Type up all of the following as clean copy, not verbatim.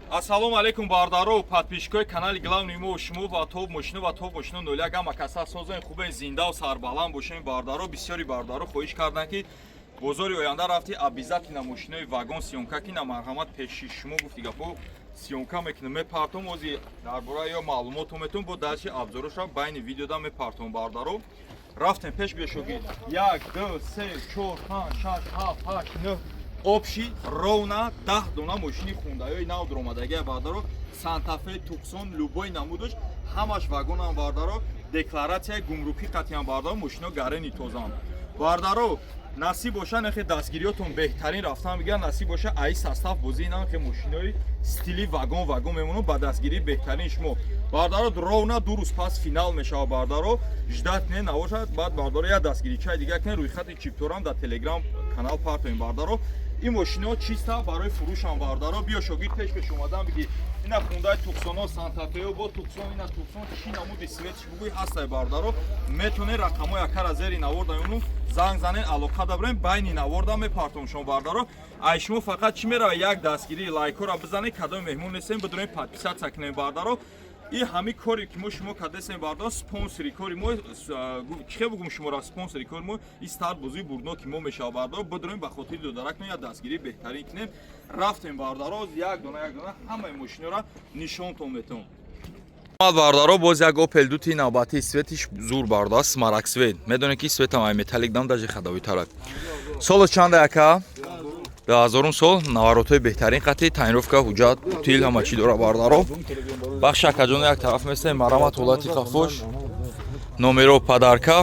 Ассалому алейкум бардаро подписчикои канали главный мо шумо ва топ мошину 01 ама каса созен хубен зинда ва сарбаланд бошем бардаро бисёри бардаро хоҳиш карданд ки бозори оянда рафти обязательно мошинои вагон сиёмка ки на марҳамат пеши шумо гуфти гапо сиёмка мекунем мепартом ози дар бораи ё маълумотометон бо дарчи абзороша байни видеода мепартом бардаро рафтем пеш бешоги 1 2 3 4 5 6 7 8 9 общий ровно 10 дона мошини хундаёи нав дромадагия бардаро Санта-Фе, Туксон, любой намудаш ҳамаш вагонам бардаро декларатсияи гумрукӣ қатъиян бардаро мошино гарени тозаам бардаро насиб боша нахе дастгириётон беҳтарин рафтан мегӯям насиб боша аи состав бозинам ки мошинои стили вагон мемонам ба дастгирии беҳтарин шумо бардаро ровно 2 рӯз пас финал мешавад бардаро ждат не навошад баъд бардаро як дастгиричаи дига кунем рӯйхати чипторам дар телеграм канал партоем бардаро ин мошино чиста барои фурӯшам бардаро биё шогирд пеш омадам биги ина хундаи Туксоно Санта-Фео бо Туксон ина Туксон чӣ намуди светиш бугӯи ҳастай бардаро метоне рақамо якара зери навордаёну занг занен алоқа дабрем байни наворда мепартом шумо бардаро ай шумо фақат чӣ мерава як дастгирии лайкора бизанед кадоми меҳмон нестем бидонем подписатсия кунем бардаро и ҳами кори ки мо шумо кардесем бардаро спонсори кори мо чихе бугум шумора спонсори кори мо и старт бозии бурдноки мо мешава бардаро бидонем ба хотири додарак я дастгирии беҳтарин кунем рафтем бардаро як дона ҳамаи мошинора нишонтон метавон бардаро боз як Opel дути навбати светиш зур барда смарак свет медонед ки светам ай металлик дам даже хадавӣ тарак соло чанда яка 2000 сол наворотои беҳтарин қатъи таъинировка ҳуҷҷат тил ҳама чӣ дора бардаро бахши акаҷон як тараф месем марамат ҳолати хафош номеро падарка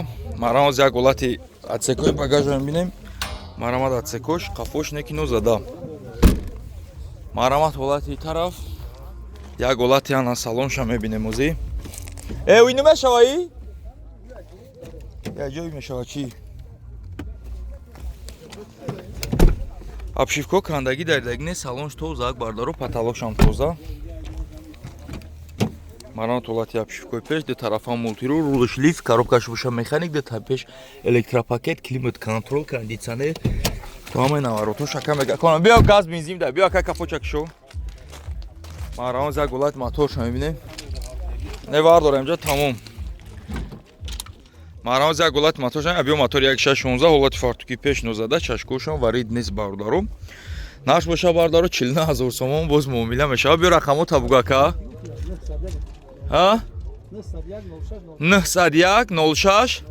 марамат як ҳолати отсекои багажро мебинем марамат отсекош хафош не ки нозада марамат ҳолати тараф як ҳолати ана салонша мебинем ози уйну мешаваи як ҷой мешава чӣ обшивко кандаги дардаги не салонш тоза ак бардаро потолокшам тоза марамат ҳолати обшивкои пеш ду тарафа мултиру рулш лифт коробкаш боша механик ду пеш электропакет климат контрол кондитсионер то ҳамаи наворотҳо шака мегаконам биё газ бензин да биё ака капоча кишо марамат як ҳолати моторша мебинем не вардора инҷа тамом марамат як ҳолати моторша биё мотори 1616 ҳолати фартуки пеш нозада чашкошам варид нест бардаро наш боша бардаро 49000 сомон боз муомила мешава биё рақамо табугака 901 06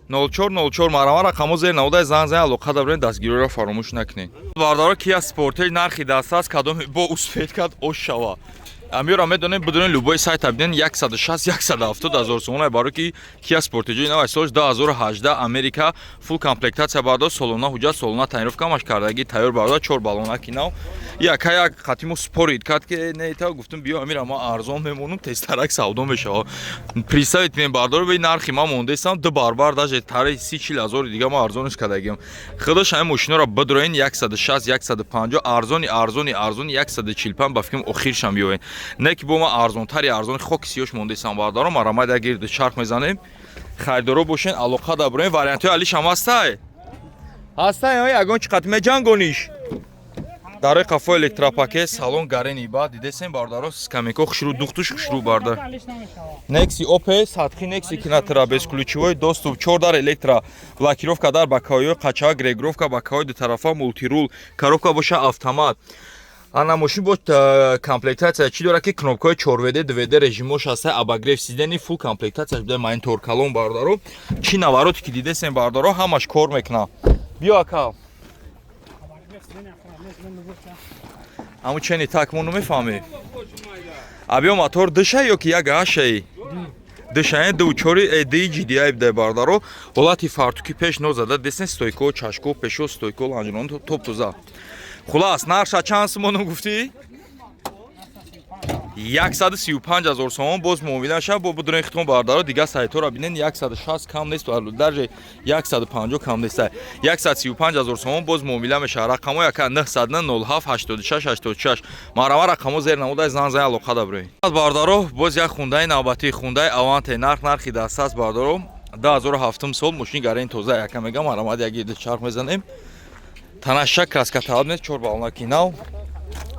0404 марамат рақамо зер навода занг зан алоқа дабрен дастгириро фаромӯш накунед бардаро Kia Sportage нархи дастаст кадоме бо усфед кад ош шава амиёра медонем бидонем любой сайта биден 160-170,000 сомон барои ки Kia Sportage навай солш 2018 Америка фул комплектация барда солона ҳуҷҷат солона таъинировка маш кардаги тайёр барда 4 баллонаки нав яка як қатимо спорид кад ки не та гуфтум биё амира ма арзон мемонам тестарак савдо мешава представит мен бардаро бе нархи ма мондесам ду барбар даже тари 30,000 дига ма арзониш кардагим худош ҳам мошинора бидроин 160-150 арзони 145 ба фикрам охиршам биёен не ки бо ма арзонтари арзони хоки сиёш мондесам бардаро марамад як гирди чарх мезанем хайрдоро бошен алоқа дабурем вариантҳои алишам ҳастай ягон чӣ қатъи меҷангониш дарои қафо электропакет салон гарени баъд дидесем бардаро скамейко хушру духтуш хушру барда Nexi Opel сатхи Nexi кинатра безключевой доступ 4 дар электро блокировка дар бакаҳои қача регулировка бакаҳои ду тарафа мултирул коробка боша автомат ана мошин бо комплектация чӣ дора ки кнопкаҳои 4вд 2вд режимош ҳаста обогрев сидени фул комплектация бида ман торкалон бардаро чӣ навороте ки дидесем бардаро ҳамаш кор мекуна биё ака аму чени так мону мефаҳме абиё мотор дыша ё ки як ашаи дышаи дучори ди GDI бида бардаро ҳолати фартуки пеш нозада десен стойко чашко пешо стойко ланҷирон топ тоза хулас нарша чанд сомон гуфтӣ 135,000 сомон боз муомилаша бо бидуни хитон бардаро дига сайтора бинен 160 кам нест дарже 150 кам нест 135,000 сомон боз муомила мешава рақамо яка 907-86-86 марама рақамо зер намуда занг зан алоқа дабре бардаро боз як хундаи навбати хундаи аванте нархи дастаст бардаро 2007 сол мошини гарен тоза яка мегам марамад як гирди чарх мезанем танашак краска талаб нест 4 балонаки нав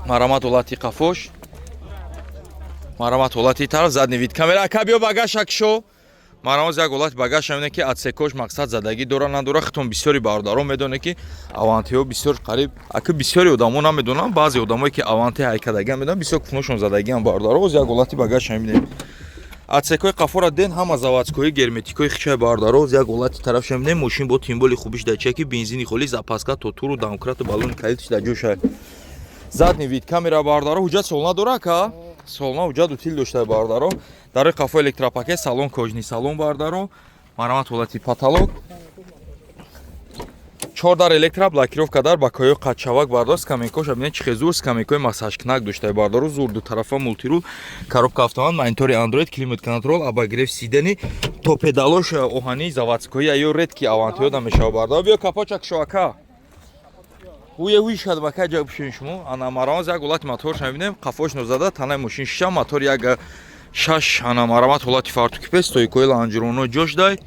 Марамат олати қафош. Марамат олати тараф задни вид камера. Кабио багаж акшо. Марамат як олати багаж амине ки атсекош мақсад задаги дора надора хитон бисёри бардаро медоне ки авантиҳо бисёр қариб аки бисёри одамо намедонам баъзе одамое ки аванти ҳайкадаги медонам бисёр куношон задагиам бардаро оз як олати багаж амине атсекои қафора ден ҳама заводскои герметикои хичаи бардаро оз як олати тараф шамине мошин бо тимболи хубиш дачаки бензини холи запаска тотуру дамократу балони калитиш даҷоша задни вид камера бардаро ҳуҷҷат солна дора ка солна ҳуҷҷат утил дошта бардаро дарои қафо электропакет салон кожни салон бардаро марамат олати потолок 4 дар электро блокировка дар бакоё қатчавак бардор скамейкош абине чихезур скамейкои массажкнак дошта бардаро зур ду тарафа мултирул коробка автомат монитори андроид климат контрол обогрев сидени то педалош оҳани заводскои ё редки авантиё намешава бардаро биё капочак шоака уе шадбака ҷа бишин шумо ана марамат як олати мотор шавинем қафош нозада танаи мошин шиша мотор як 6 ана марамат олати фартуки пес стоикои ланҷироно ҷош дай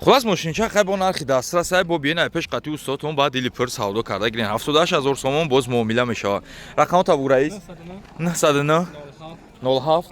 хулас мошинча хай бо нархи дастрас ай бо биена пеш қатъи устодтон баъд дили пир савдо карда гирен 78000 сомон боз муомила мешавад рақамота буг раис 909 07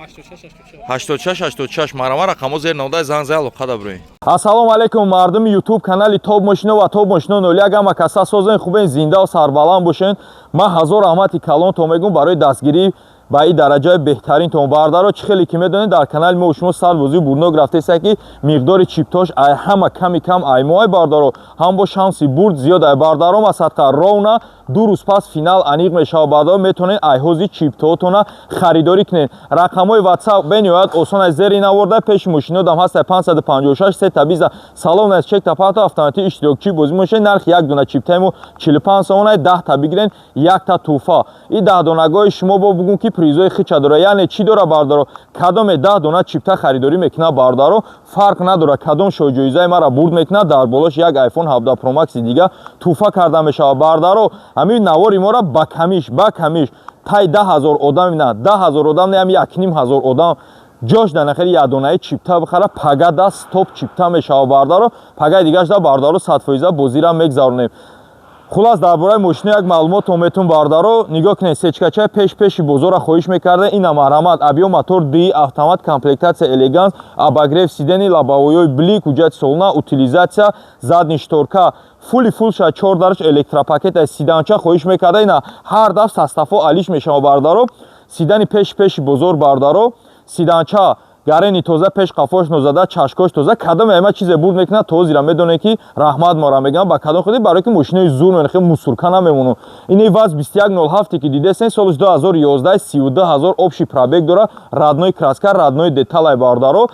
86 86 марама рақамо зер навдай занг зай алоқа дабрӯи ассалому алайкум мардуми ютуб канали топ мошино ва топ мошино 01 ама каса созен хубен зинда сарбаланд бошен ман ҳазор раҳмати калон то мегум барои дастгирӣ ба ин дараҷаи беҳтарин тон бардаро чӣ хеле ки медонед дар канали мо шумо сарбозии бурдно графтеса ки миқдори чиптош ай ҳама ками кам аймоай бардаро ҳам бо шанси бурд зиёд ай бардаро масадқа ровна ду рӯз пас финал аниқ мешава бардаро метонед айҳози чиптоотона харидорӣ кунед рақамҳои ватсап бениҳоят осон ай зери наворда пеши мошино дам ҳаст 556 се табиза салон аз чек тапато автомати иштирокчӣ бозӣ мошед нархи як дона чиптаимо 45 сомон ай 10 та бигирен якта туҳфа ин 10 донагоҳи шумо бо бугум ки призои хича дора яъне чӣ дора бардаро кадоме 10 дона чипта харидорӣ мекунад бардаро фарқ надора кадом шоҳҷоизаи мара бурд мекунад дар болош як iPhone 17 Pro Max дига туҳфа карда мешава бардаро ҳамин навори мора ба камиш тай 10000 одам на 10000 одам не ҳам 1500 одам ҷош дар нахери ядонаи чипта бихара пага да стоп чипта мешава бардаро пагаи дигаш да бардаро 100% бозира мегзаронем хулас дар бораи мошина як маълумотон метун бардаро нигоҳ кунед сечкачаи пеши бозора хоҳиш мекарда ина марҳамат абиё мотор ди автомат комплектатсия элеганс обогрев сидени лобовоёй блик ҳуҷҷати солна утилизатсия задни шторка фул шад 4 дараш электропакет сиданча хоҳиш мекарда ина ҳар даф састафо алиш мешава бардаро сидани пеши бозор бардаро сиданча гарени тоза пеш қафош нозада чашкош тоза кадом ама чизе бурд мекунад то зира медоне ки раҳмат мора мегам ба кадом ходи барои ки мошинаи зур менахе мусурка намемону ини ваз 2107 ки дидесен солиш 2011 32000 обши пробег дора радной краска радной деталай бардаро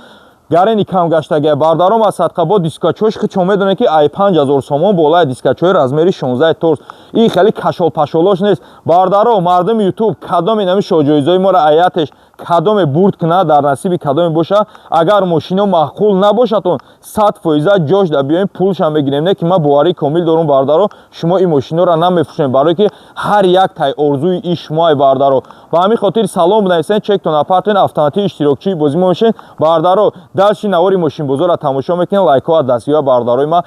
гарени камгаштаги бардаро масадқа бо дискачош хичо медоне ки ай 5000 сомон болай дискачои размери 16 торс ин хеле кашол пашолош нест бардаро мардуми ютуб кадоме нами шоҳҷоизои мора аятеш кадоме бурд кунад дар насиби кадоме боша агар мошино маъқул набошад 100% ҷош да биёем пулшам бигирем не ки ман боварии комил дорум бардаро шумо ин мошиноро намефурӯшем барое ки ҳар як тай орзуи ин шумоай бардаро ба ҳамин хотир салом бинависен чектон апартен автомати иштирокчӣ бозӣ мошен бардаро дарши навори мошинбозора тамошо мекунем лайкҳо аз дастгирӣ бардарои ман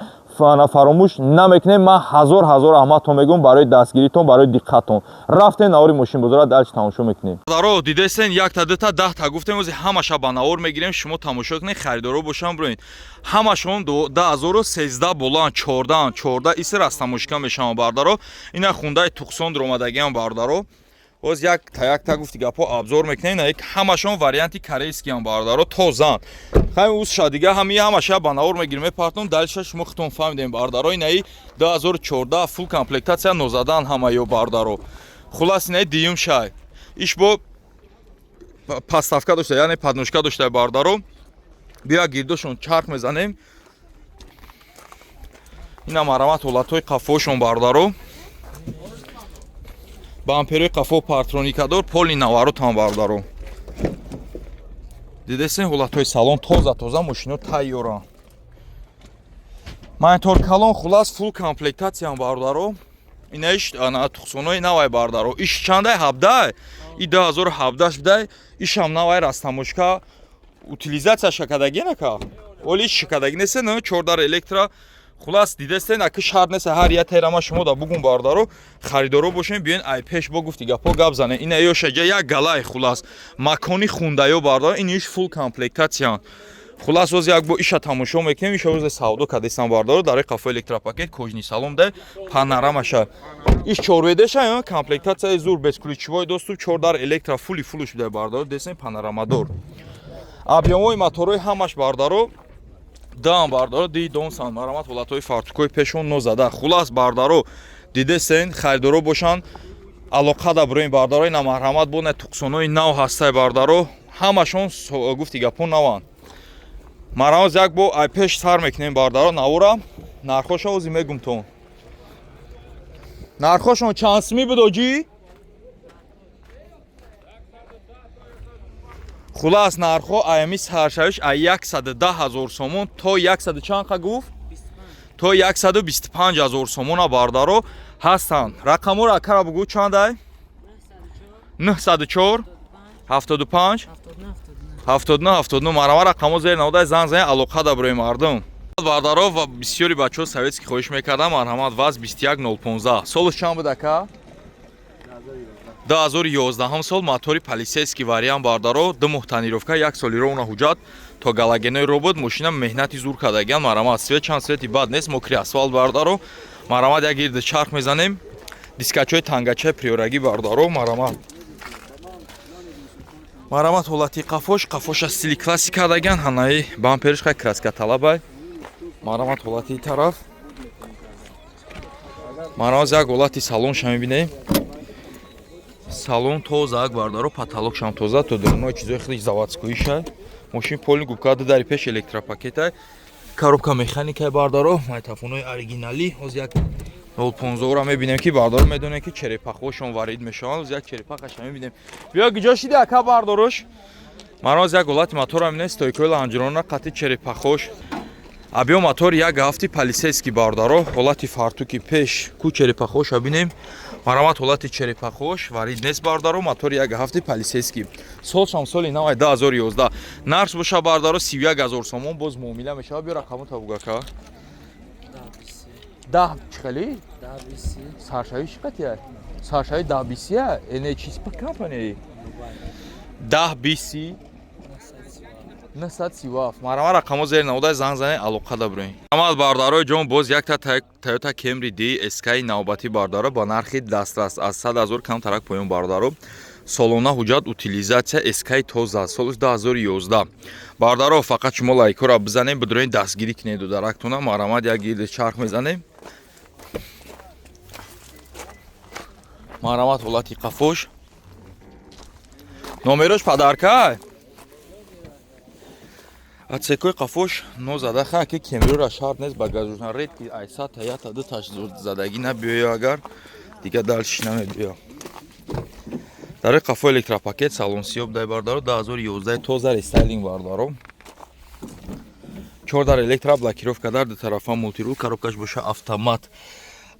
фаромӯш намекунем ман ҳазор раҳматон мегӯям барои дастгиритон барои диққатон рафтен навори мошинбозора дарчи тамошо мекунем даро дидесен якта дута 10 та гуфтем ози ҳамаша ба навор мегирем шумо тамошо кунед харидоро бошам броин ҳамашон 2013 боланд 14 иср аз тамошка мешавам бардаро ина хундаи туқсон дромадагиам бардаро оз якта гуфти гапо абзор мекунем ина ҳамашон варианти корейскиам бардаро тозан хай ус дига ҳамаша ба навор мегирем мепартон далиша шумо хитон фаҳмидем бардаро инаи 2014 фул комплектатсия нозадан ҳамаё бардаро хулас инаи диюм шай иш бо паставка дошта яъне подножка дошта бардаро бия гирдошон чарх мезанем ина марамат ҳолатҳои қафошон бардаро бамперои қафо партроникадор поли наваротан бардаро дидесен ҳолатҳои салон тоза мошино тайёран монитор калон хулас фул комплектатсияам бардаро инаиш туқсонои навай бардаро иш чандай 17 и 2017 бидай ишам навай растамошка утилизатсия шакадаги нака оли шакадаги несе 4 дар электро хулас дидестен аки шарт нест ҳар як терама шумо да бугун бардаро харидоро бошем биён ай пеш бо гуфти гапо гап зане ина ё шаҷа як галай хулас макони хундаё бардаро иниш фул комплектатсиян хулас оз як бо иша тамошо мекунем иша оз савдо кадестан бардаро дар қафо электропакет кожни салон да панорамаша иш чорведеша ё комплектатсия зур без ключевой доступ 4 дар электро фули фулуш да бардаро десен панорамадор объёмои моторои ҳамаш бардаро дам бардаро ди донсан марамат ҳолатҳои фартукои пешон нозада хулас бардаро дидесен харидоро бошанд алоқа да бирои бардарои намарҳамат бо не туқсонои нав ҳастай бардаро ҳамашон гуфти гапон наванд марамат як бо ай пеш сар мекунем бардаро навора нархоша ози мегумтон нархошон чанд сими будоҷи хулас нархо аями саршавиш а 110,000 сомон то 100 чанқа гуфт то 125,000 сомона бардаро ҳастанд рақаморо акара бугу чандай 904 75 79 марама рақамо зер наводай зан зан алоқа да бирои мардум бардаро ва бисёри бачаҳо советски хоҳиш мекардам марҳамат ваз 21015 солаш чанд буд ака 2011 сол мотори полисейский вариант бардаро 2 моҳ танировка 1 соли ровна ҳуҷҷат то галагенои робот машина меҳнати зур кардаган марамат свет чанд свети бад нест мокри асфалт бардаро марамат як гирди чарх мезанем дискачаи тангачаи приёрагӣ бардаро марамат ҳолати қафоша стили классик кардаган ҳанаи бампериш хай краска талабай марамат ҳолати тараф марамат як ҳолати салонша мебинем салон тоза бардаро потолокшам тоза то дурнои чизои хеле заводскоиша машин полни губка дари пеш электропакета коробка механикаи бардаро майтафонои оригинали оз як 015 мебинем ки бардаро медонем ки черепахошон варид мешаванд оз як черепахаша мебинем бия гиҷо шиди ака бардорош мароз як ҳолати мотора мебинем стойкои ланҷирона қати черепахош абиё мотори як ҳафти полисейский бардаро ҳолати фартуки пеш ку черепахоша бинем марамат ҳолати черепахош варид нест бардаро мотори як ҳафти полисейский солшам соли навай 2011 нарс боша бардаро 31000 сомон боз муомила мешава биё рақамо табугака 10 чиқали 10 саршави чиқатия саршави 10 эне чиз па компания 10 937 марама рақамо зер наводай зан зане алоқа да бироин амал бардарои ҷон боз якта Toyota Camry DSK навбати бардаро ба нархи дастрас аз 100,000 камтарак поён бардаро солона ҳуҷҷат утилизатсия SK тоза солиш 2011 бардаро фақат шумо лайкора бизанем бидроин дастгирӣ кунеду дарактона марамат як гирди чарх мезанем марамат ҳолати қафош номерош падарка отсекои қафош нозада ха ки кемриро шарт нест ба газона редки айса таята ду задагӣ набиёё агар дига дальшиш намебиё дар қафо электропакет салон сиёб дай бардаро 2011 тоза рестайлинг бардаро 4 дар электро блокировка дар ду тарафа мултирул коробкаш боша автомат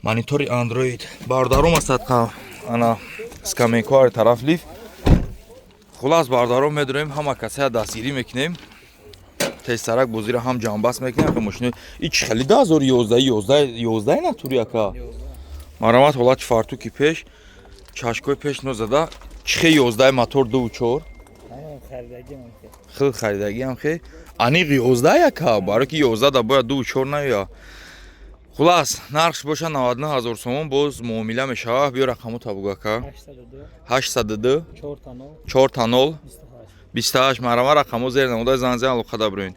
монитори Android бардаро масадқа ана скаменкоар тарафлиф хулас бардаро медорем ҳама касая дастгирӣ мекунем тестарак бозиро ҳам ҷамъбаст мекунем ки машина ич хали 2011 натури ака марамат ҳолати фартуки пеш чашкои пеш нозада чихе 11 мотор 2.4 хел харидагӣ ҳам хе аниқ 11 ака барои ки 11 да бояд 2.4 наёя хулас нархш боша 99000 сомон боз муомила мешава биё рақамо табугака 802 4 0 28 марама рақамо зер намодай зан зан алоқа да бироин